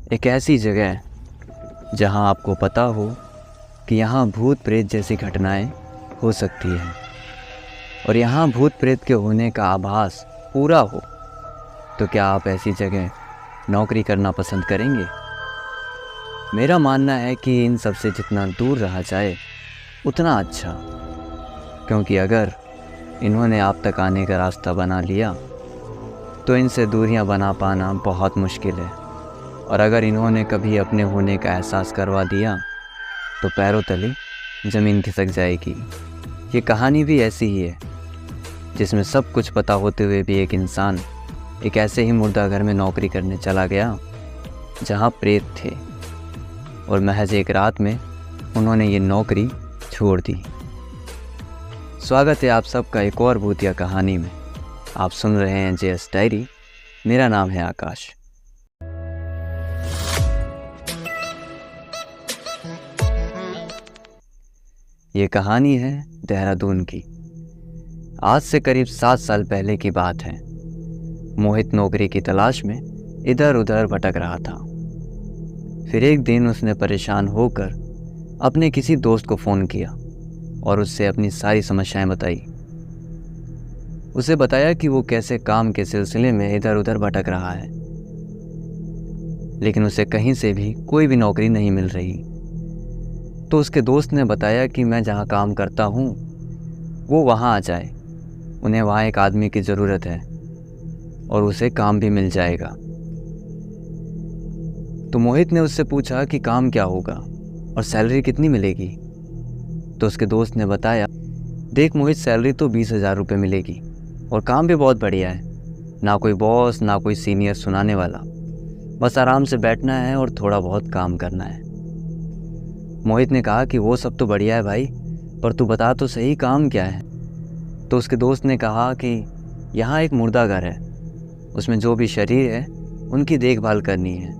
एक ऐसी जगह जहां आपको पता हो कि यहाँ भूत प्रेत जैसी घटनाएं हो सकती हैं और यहाँ भूत प्रेत के होने का आभास पूरा हो, तो क्या आप ऐसी जगह नौकरी करना पसंद करेंगे? मेरा मानना है कि इन सब से जितना दूर रहा जाए उतना अच्छा, क्योंकि अगर इन्होंने आप तक आने का रास्ता बना लिया तो इनसे दूरियां बना पाना बहुत मुश्किल है, और अगर इन्होंने कभी अपने होने का एहसास करवा दिया तो पैरों तले ज़मीन खिसक जाएगी। ये कहानी भी ऐसी ही है, जिसमें सब कुछ पता होते हुए भी एक इंसान एक ऐसे ही मुर्दा घर में नौकरी करने चला गया जहां प्रेत थे, और महज एक रात में उन्होंने ये नौकरी छोड़ दी। स्वागत है आप सबका एक और भूतिया कहानी में। आप सुन रहे हैं जेएस डायरी। मेरा नाम है आकाश। ये कहानी है देहरादून की। आज से करीब 7 साल पहले की बात है। मोहित नौकरी की तलाश में इधर उधर भटक रहा था। फिर एक दिन उसने परेशान होकर अपने किसी दोस्त को फ़ोन किया और उससे अपनी सारी समस्याएं बताई। उसे बताया कि वो कैसे काम के सिलसिले में इधर उधर भटक रहा है, लेकिन उसे कहीं से भी कोई भी नौकरी नहीं मिल रही। तो उसके दोस्त ने बताया कि मैं जहाँ काम करता हूँ वो वहाँ आ जाए, उन्हें वहाँ एक आदमी की ज़रूरत है और उसे काम भी मिल जाएगा। तो मोहित ने उससे पूछा कि काम क्या होगा और सैलरी कितनी मिलेगी। तो उसके दोस्त ने बताया, देख मोहित, सैलरी तो 20,000 रुपये मिलेगी और काम भी बहुत बढ़िया है। ना कोई बॉस, ना कोई सीनियर सुनाने वाला, बस आराम से बैठना है और थोड़ा बहुत काम करना है। मोहित ने कहा कि वो सब तो बढ़िया है भाई, पर तू बता तो सही काम क्या है। तो उसके दोस्त ने कहा कि यहाँ एक मुर्दा घर है, उसमें जो भी शरीर है उनकी देखभाल करनी है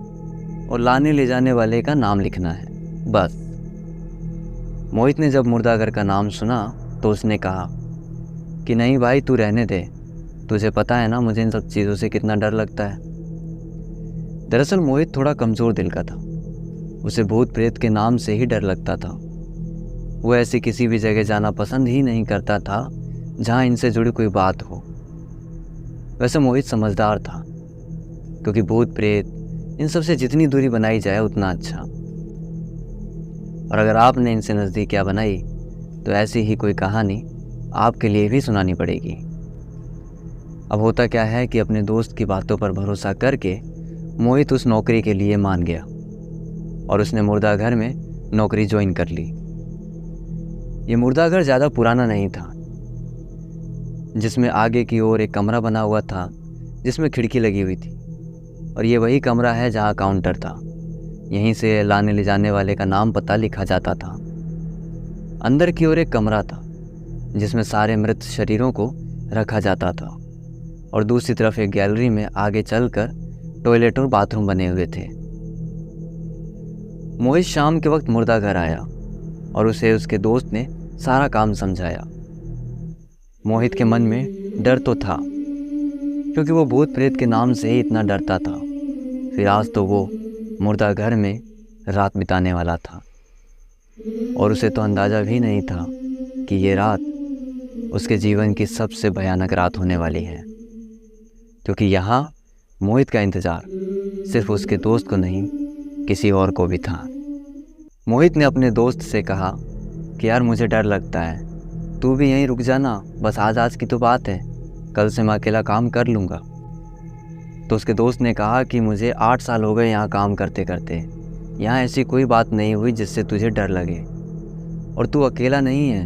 और लाने ले जाने वाले का नाम लिखना है, बस। मोहित ने जब मुर्दा घर का नाम सुना तो उसने कहा कि नहीं भाई, तू रहने दे, तुझे पता है ना मुझे इन सब चीज़ों से कितना डर लगता है। दरअसल मोहित थोड़ा कमज़ोर दिल का था। उसे भूत प्रेत के नाम से ही डर लगता था। वो ऐसी किसी भी जगह जाना पसंद ही नहीं करता था जहाँ इनसे जुड़ी कोई बात हो। वैसे मोहित समझदार था, क्योंकि भूत प्रेत इन सब से जितनी दूरी बनाई जाए उतना अच्छा। और अगर आपने इनसे नज़दीकियाँ बनाई तो ऐसी ही कोई कहानी आपके लिए भी सुनानी पड़ेगी। अब होता क्या है कि अपने दोस्त की बातों पर भरोसा करके मोहित उस नौकरी के लिए मान गया और उसने मुर्दा घर में नौकरी ज्वाइन कर ली। ये मुर्दा घर ज़्यादा पुराना नहीं था, जिसमें आगे की ओर एक कमरा बना हुआ था जिसमें खिड़की लगी हुई थी, और ये वही कमरा है जहाँ काउंटर था। यहीं से लाने ले जाने वाले का नाम पता लिखा जाता था। अंदर की ओर एक कमरा था जिसमें सारे मृत शरीरों को रखा जाता था, और दूसरी तरफ एक गैलरी में आगे चलकर टॉयलेट और बाथरूम बने हुए थे। मोहित शाम के वक्त मुर्दा घर आया और उसे उसके दोस्त ने सारा काम समझाया। मोहित के मन में डर तो था, क्योंकि वो भूत प्रेत के नाम से ही इतना डरता था। फिर आज तो वो मुर्दा घर में रात बिताने वाला था, और उसे तो अंदाज़ा भी नहीं था कि ये रात उसके जीवन की सबसे भयानक रात होने वाली है, क्योंकि यहाँ मोहित का इंतज़ार सिर्फ उसके दोस्त को नहीं, किसी और को भी था। मोहित ने अपने दोस्त से कहा कि यार मुझे डर लगता है, तू भी यहीं रुक जाना, बस आज की तो बात है, कल से मैं अकेला काम कर लूँगा। तो उसके दोस्त ने कहा कि मुझे 8 साल हो गए यहाँ काम करते करते, यहाँ ऐसी कोई बात नहीं हुई जिससे तुझे डर लगे, और तू अकेला नहीं है,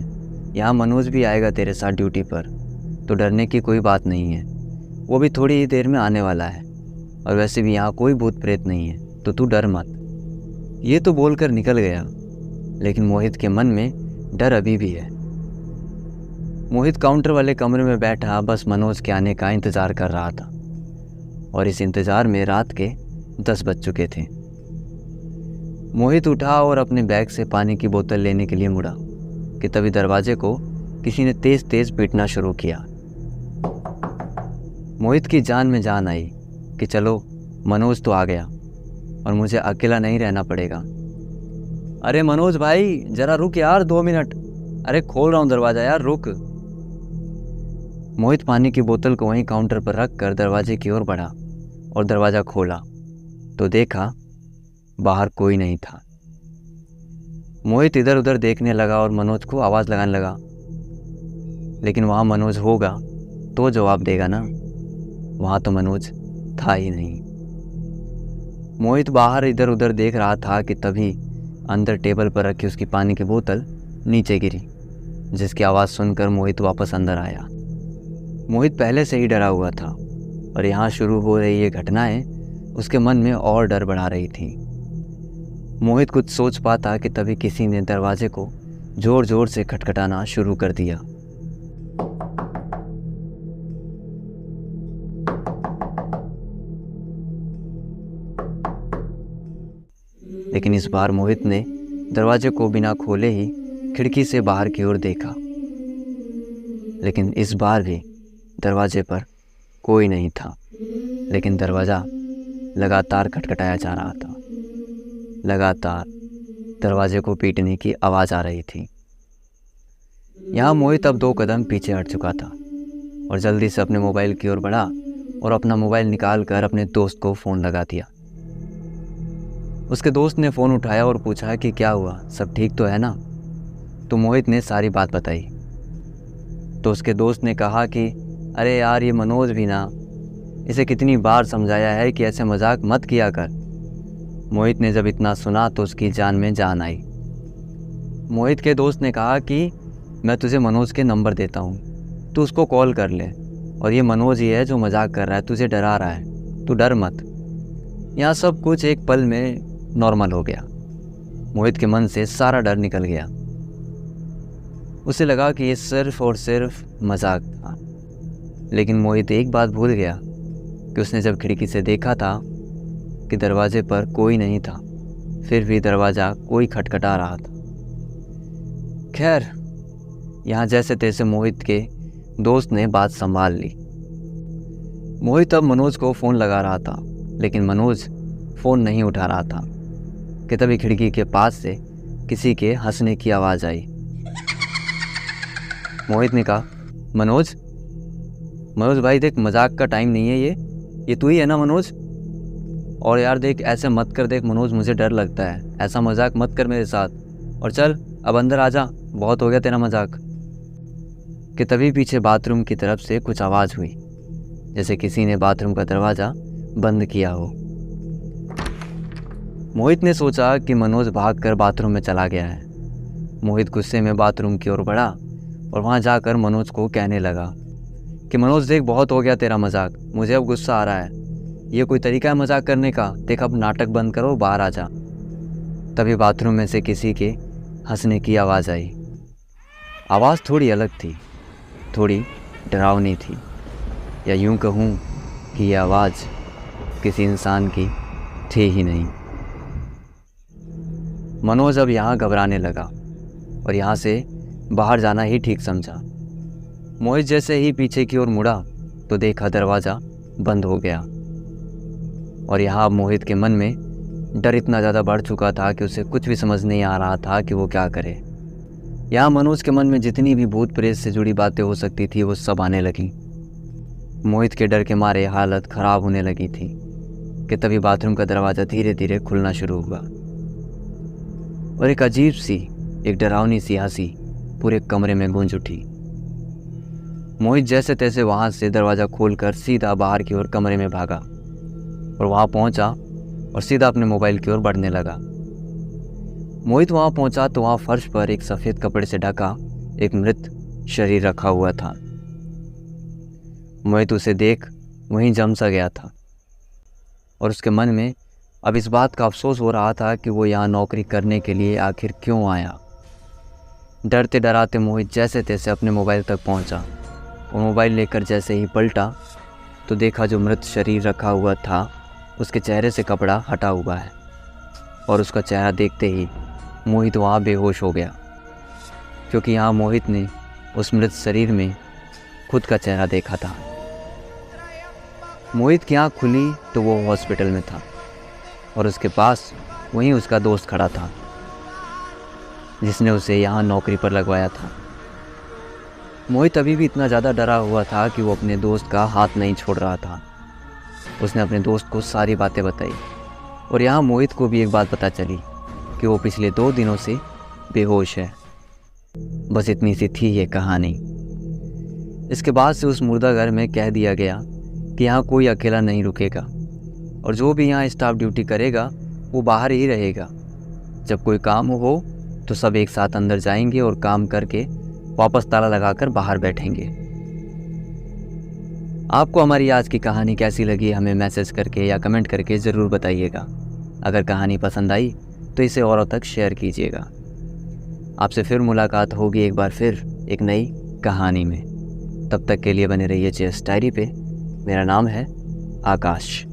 यहाँ मनोज भी आएगा तेरे साथ ड्यूटी पर, तो डरने की कोई बात नहीं है, वो भी थोड़ी ही देर में आने वाला है, और वैसे भी यहाँ कोई भूत प्रेत नहीं है, तो तू डर मत। ये तो बोलकर निकल गया, लेकिन मोहित के मन में डर अभी भी है। मोहित काउंटर वाले कमरे में बैठा बस मनोज के आने का इंतज़ार कर रहा था, और इस इंतज़ार में रात के 10 बज चुके थे। मोहित उठा और अपने बैग से पानी की बोतल लेने के लिए मुड़ा कि तभी दरवाजे को किसी ने तेज़ तेज़ पीटना शुरू किया। मोहित की जान में जान आई कि चलो मनोज तो आ गया, और मुझे अकेला नहीं रहना पड़ेगा। अरे मनोज भाई जरा रुक यार 2 मिनट। अरे खोल रहा हूँ दरवाज़ा यार, रुक। मोहित पानी की बोतल को वहीं काउंटर पर रख कर दरवाजे की ओर बढ़ा और दरवाज़ा खोला तो देखा बाहर कोई नहीं था। मोहित इधर उधर देखने लगा और मनोज को आवाज़ लगाने लगा, लेकिन वहाँ मनोज होगा तो जवाब देगा ना। वहाँ तो मनोज था ही नहीं। मोहित बाहर इधर उधर देख रहा था कि तभी अंदर टेबल पर रखी उसकी पानी की बोतल नीचे गिरी, जिसकी आवाज़ सुनकर मोहित वापस अंदर आया। मोहित पहले से ही डरा हुआ था और यहाँ शुरू हो रही ये घटनाएं उसके मन में और डर बढ़ा रही थी। मोहित कुछ सोच पाता कि तभी किसी ने दरवाजे को जोर जोर से खटखटाना शुरू कर दिया। लेकिन इस बार मोहित ने दरवाजे को बिना खोले ही खिड़की से बाहर की ओर देखा, लेकिन इस बार भी दरवाजे पर कोई नहीं था। लेकिन दरवाज़ा लगातार खटखटाया जा रहा था। लगातार दरवाजे को पीटने की आवाज़ आ रही थी। यहाँ मोहित अब 2 कदम पीछे हट चुका था और जल्दी से अपने मोबाइल की ओर बढ़ा और अपना मोबाइल निकाल कर अपने दोस्त को फ़ोन लगा दिया। उसके दोस्त ने फ़ोन उठाया और पूछा कि क्या हुआ, सब ठीक तो है ना। तो मोहित ने सारी बात बताई। तो उसके दोस्त ने कहा कि अरे यार ये मनोज भी ना, इसे कितनी बार समझाया है कि ऐसे मजाक मत किया कर। मोहित ने जब इतना सुना तो उसकी जान में जान आई। मोहित के दोस्त ने कहा कि मैं तुझे मनोज के नंबर देता हूँ, तू उसको कॉल कर ले, और ये मनोज ही है जो मजाक कर रहा है, तुझे डरा रहा है, तू डर मत। यहाँ सब कुछ एक पल में नॉर्मल हो गया। मोहित के मन से सारा डर निकल गया। उसे लगा कि ये सिर्फ और सिर्फ मजाक था। लेकिन मोहित एक बात भूल गया कि उसने जब खिड़की से देखा था कि दरवाजे पर कोई नहीं था, फिर भी दरवाज़ा कोई खटखटा रहा था। खैर, यहाँ जैसे तैसे मोहित के दोस्त ने बात संभाल ली। मोहित अब मनोज को फ़ोन लगा रहा था, लेकिन मनोज फ़ोन नहीं उठा रहा था कि तभी खिड़की के पास से किसी के हंसने की आवाज़ आई। मोहित ने कहा, मनोज भाई देख, मजाक का टाइम नहीं है ये तू ही है ना मनोज। और यार देख ऐसे मत कर, देख मनोज मुझे डर लगता है, ऐसा मजाक मत कर मेरे साथ, और चल अब अंदर आ जा, बहुत हो गया तेरा मजाक। कि तभी पीछे बाथरूम की तरफ से कुछ आवाज़ हुई, जैसे किसी ने बाथरूम का दरवाज़ा बंद किया हो। मोहित ने सोचा कि मनोज भागकर बाथरूम में चला गया है। मोहित गुस्से में बाथरूम की ओर बढ़ा और वहाँ जाकर मनोज को कहने लगा कि मनोज देख, बहुत हो गया तेरा मजाक, मुझे अब गुस्सा आ रहा है, ये कोई तरीका है मजाक करने का, देख अब नाटक बंद करो, बाहर आ जा। तभी बाथरूम में से किसी के हंसने की आवाज़ आई। आवाज़ थोड़ी अलग थी, थोड़ी डरावनी थी, या यूं कहूँ कि यह आवाज़ किसी इंसान की थी ही नहीं। मनोज अब यहाँ घबराने लगा और यहाँ से बाहर जाना ही ठीक समझा। मोहित जैसे ही पीछे की ओर मुड़ा तो देखा दरवाज़ा बंद हो गया, और यहाँ मोहित के मन में डर इतना ज़्यादा बढ़ चुका था कि उसे कुछ भी समझ नहीं आ रहा था कि वो क्या करे। यहाँ मनोज के मन में जितनी भी भूत प्रेत से जुड़ी बातें हो सकती थी वो सब आने लगी। मोहित के डर के मारे हालत ख़राब होने लगी थी कि तभी बाथरूम का दरवाज़ा धीरे धीरे खुलना शुरू हुआ और एक अजीब सी, एक डरावनी सी हंसी पूरे कमरे में गूंज उठी। मोहित जैसे तैसे वहाँ से दरवाज़ा खोलकर सीधा बाहर की ओर कमरे में भागा और वहाँ पहुँचा और सीधा अपने मोबाइल की ओर बढ़ने लगा। मोहित वहाँ पहुँचा तो वहाँ फर्श पर एक सफ़ेद कपड़े से ढका एक मृत शरीर रखा हुआ था। मोहित उसे देख वहीं जम सा गया था और उसके मन में अब इस बात का अफसोस हो रहा था कि वो यहाँ नौकरी करने के लिए आखिर क्यों आया। डरते डराते मोहित जैसे तैसे अपने मोबाइल तक पहुँचा और मोबाइल लेकर जैसे ही पलटा तो देखा जो मृत शरीर रखा हुआ था उसके चेहरे से कपड़ा हटा हुआ है, और उसका चेहरा देखते ही मोहित वहाँ बेहोश हो गया, क्योंकि यहाँ मोहित ने उस मृत शरीर में खुद का चेहरा देखा था। मोहित की आँख खुली तो वो हॉस्पिटल में था और उसके पास वहीं उसका दोस्त खड़ा था जिसने उसे यहाँ नौकरी पर लगवाया था। मोहित अभी भी इतना ज़्यादा डरा हुआ था कि वो अपने दोस्त का हाथ नहीं छोड़ रहा था। उसने अपने दोस्त को सारी बातें बताई और यहाँ मोहित को भी एक बात पता चली कि वो पिछले 2 दिनों से बेहोश है। बस इतनी सी थी ये कहानी। इसके बाद से उस मुर्दा घर में कह दिया गया कि यहाँ कोई अकेला नहीं रुकेगा और जो भी यहाँ स्टाफ ड्यूटी करेगा वो बाहर ही रहेगा। जब कोई काम हो तो सब एक साथ अंदर जाएंगे और काम करके वापस ताला लगाकर बाहर बैठेंगे। आपको हमारी आज की कहानी कैसी लगी हमें मैसेज करके या कमेंट करके ज़रूर बताइएगा। अगर कहानी पसंद आई तो इसे औरों तक शेयर कीजिएगा। आपसे फिर मुलाकात होगी एक बार फिर एक नई कहानी में। तब तक के लिए बने रहिए चेस डायरी पे। मेरा नाम है आकाश।